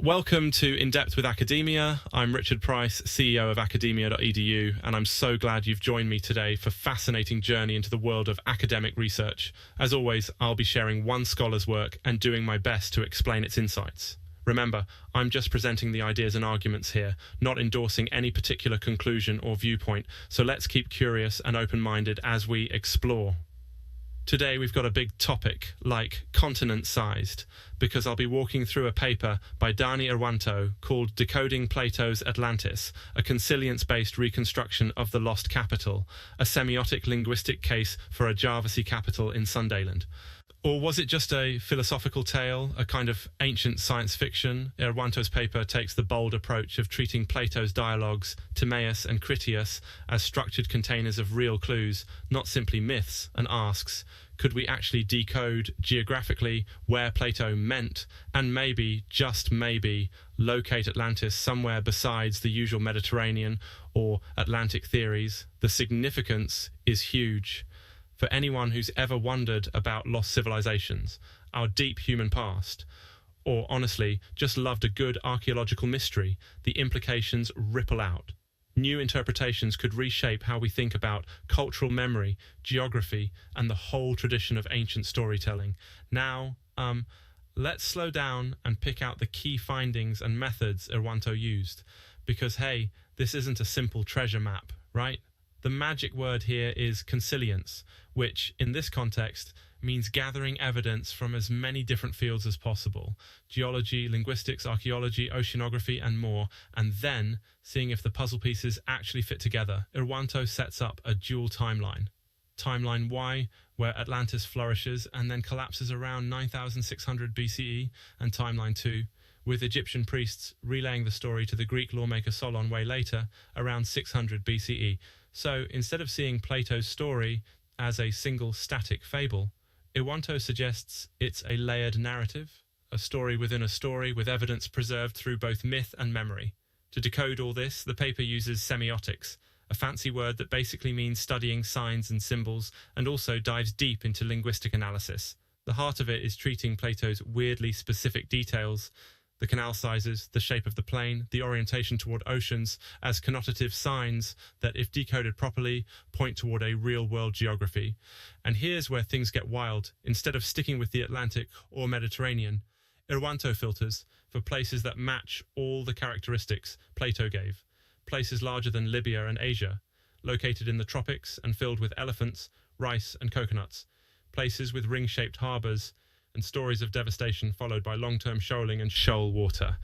Welcome to In Depth with Academia. I'm Richard Price, CEO of academia.edu, and I'm so glad you've joined me today for a fascinating journey into the world of academic research. As always, I'll be sharing one scholar's work and doing my best to explain its insights. Remember, I'm just presenting the ideas and arguments here, not endorsing any particular conclusion or viewpoint, so let's keep curious and open-minded as we explore. Today we've got a big topic, like continent-sized, because I'll be walking through a paper by Dhani Irwanto called Decoding Plato's Atlantis, a Consilience-Based reconstruction of the lost capital, a semiotic-linguistic case for a Java-Sea capital in Sundaland. Or was it just a philosophical tale, a kind of ancient science fiction? Irwanto's paper takes the bold approach of treating Plato's dialogues, Timaeus and Critias, as structured containers of real clues, not simply myths, and asks, could we actually decode geographically where Plato meant, and maybe, just maybe, locate Atlantis somewhere besides the usual Mediterranean or Atlantic theories? The significance is huge. For anyone who's ever wondered about lost civilizations, our deep human past, or honestly, just loved a good archaeological mystery, the implications ripple out. New interpretations could reshape how we think about cultural memory, geography, and the whole tradition of ancient storytelling. Now, let's slow down and pick out the key findings and methods Irwanto used. Because, hey, this isn't a simple treasure map, right? The magic word here is consilience, which, in this context, means gathering evidence from as many different fields as possible: geology, linguistics, archaeology, oceanography, and more, and then seeing if the puzzle pieces actually fit together. Irwanto sets up a dual timeline. Timeline Y, where Atlantis flourishes and then collapses around 9600 BCE, and timeline 2, with Egyptian priests relaying the story to the Greek lawmaker Solon way later, around 600 BCE. So, instead of seeing Plato's story as a single static fable, Irwanto suggests it's a layered narrative, a story within a story with evidence preserved through both myth and memory. To decode all this, the paper uses semiotics, a fancy word that basically means studying signs and symbols, and also dives deep into linguistic analysis. The heart of it is treating Plato's weirdly specific details, the canal sizes, the shape of the plain, the orientation toward oceans, as connotative signs that, if decoded properly, point toward a real-world geography. And here's where things get wild. Instead of sticking with the Atlantic or Mediterranean, Irwanto filters for places that match all the characteristics Plato gave. Places larger than Libya and Asia, located in the tropics and filled with elephants, rice and coconuts. Places with ring-shaped harbours, and stories of devastation followed by long-term shoaling and shoal water.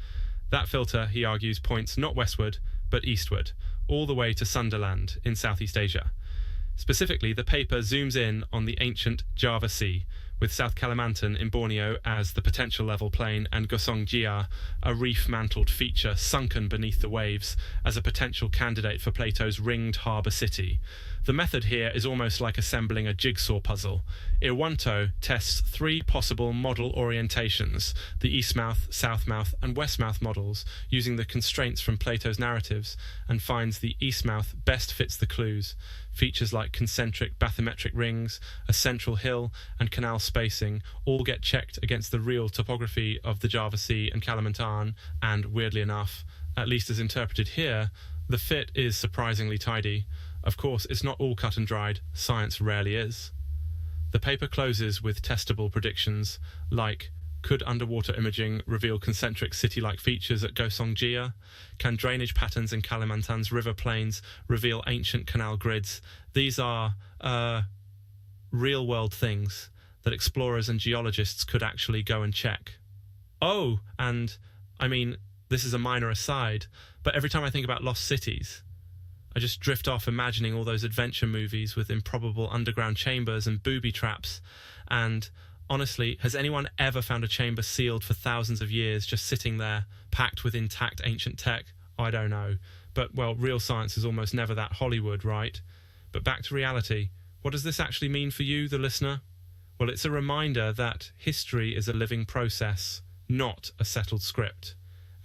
That filter, he argues, points not westward, but eastward, all the way to Sundaland in Southeast Asia. Specifically, the paper zooms in on the ancient Java Sea, with South Kalimantan in Borneo as the potential level plain and Gosong Jia, a reef-mantled feature sunken beneath the waves, as a potential candidate for Plato's ringed harbour city. The method here is almost like assembling a jigsaw puzzle. Irwanto tests three possible model orientations, the east-mouth, south-mouth, and west-mouth models, using the constraints from Plato's narratives, and finds the east-mouth best fits the clues. Features like concentric bathymetric rings, a central hill, and canal spacing all get checked against the real topography of the Java Sea and Kalimantan, and weirdly enough, at least as interpreted here, the fit is surprisingly tidy. Of course, it's not all cut and dried, science rarely is. The paper closes with testable predictions like, could underwater imaging reveal concentric city-like features at Gosong Jia? Can drainage patterns in Kalimantan's river plains reveal ancient canal grids? These are real-world things that explorers and geologists could actually go and check. Oh, and, I mean, this is a minor aside, but every time I think about lost cities, I just drift off imagining all those adventure movies with improbable underground chambers and booby traps. And honestly, has anyone ever found a chamber sealed for thousands of years, just sitting there, packed with intact ancient tech? I don't know. But, well, real science is almost never that Hollywood, right? But back to reality. What does this actually mean for you, the listener? Well, it's a reminder that history is a living process, not a settled script.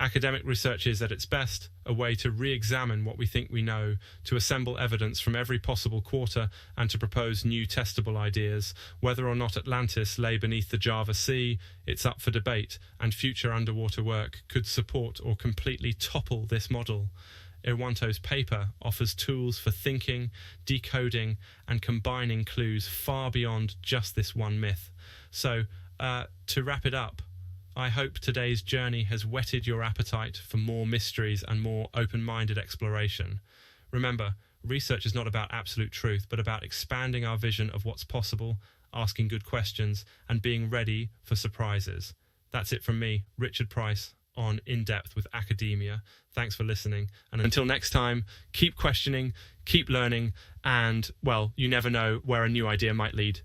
Academic research is, at its best, a way to re-examine what we think we know, to assemble evidence from every possible quarter, and to propose new testable ideas. Whether or not Atlantis lay beneath the Java Sea, it's up for debate, and future underwater work could support or completely topple this model. Irwanto's paper offers tools for thinking, decoding, and combining clues far beyond just this one myth. So, to wrap it up, I hope today's journey has whetted your appetite for more mysteries and more open-minded exploration. Remember, research is not about absolute truth, but about expanding our vision of what's possible, asking good questions, and being ready for surprises. That's it from me, Richard Price, on In Depth with Academia. Thanks for listening. And until next time, keep questioning, keep learning, and, well, you never know where a new idea might lead.